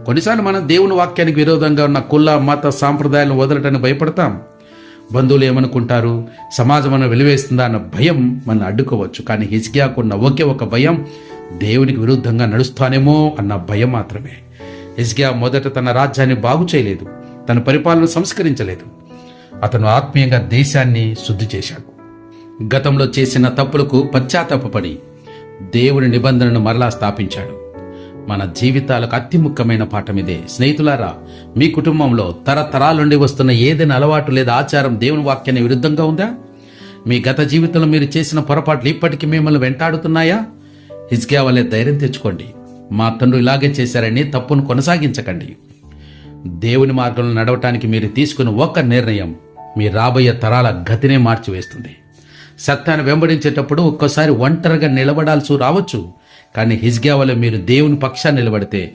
కొన్నిసార్లు మనం దేవుని వాక్యానికి విరోధంగా ఉన్న కుల మత సాంప్రదాయాలను వదలటానికి భయపడతాం. బంధువులు ఏమనుకుంటారు, సమాజం మన వెలివేస్తుందా అన్న భయం మనం అడ్డుకోవచ్చు. కానీ హిజ్కియాకున్న ఒకే ఒక భయం, దేవునికి విరుద్ధంగా నడుస్తానేమో అన్న భయం మాత్రమే. హిజ్కియా మొదట తన రాజ్యాన్ని బాగు చేయలేదు, తన పరిపాలన సంస్కరించలేదు. అతను ఆత్మీయంగా దేశాన్ని శుద్ధి చేశాడు. గతంలో చేసిన తప్పులకు పశ్చాత్తాపపడి దేవుని నిబంధనను మరలా స్థాపించాడు. మన జీవితాలకు అతి ముఖ్యమైన పాఠం ఇదే. స్నేహితులారా, మీ కుటుంబంలో తరతరాల నుండి వస్తున్న ఏదైనా అలవాటు లేదా ఆచారం దేవుని వాక్యాన్ని విరుద్ధంగా ఉందా? మీ గత జీవితంలో మీరు చేసిన పొరపాట్లు ఇప్పటికీ మిమ్మల్ని వెంటాడుతున్నాయా? హిజ్కియా వలె ధైర్యం తెచ్చుకోండి. మా తండ్రి ఇలాగే చేశారని తప్పును కొనసాగించకండి. దేవుని మార్గంలో నడవటానికి మీరు తీసుకున్న ఒక్క నిర్ణయం మీ రాబోయే తరాల గతినే మార్చివేస్తుంది. సత్యాన్ని వెంబడించేటప్పుడు ఒక్కోసారి ఒంటరిగా నిలబడాల్సి రావచ్చు. కానీ హిజ్కియా వలె మీరు దేవుని పక్షాన్ని నిలబడితే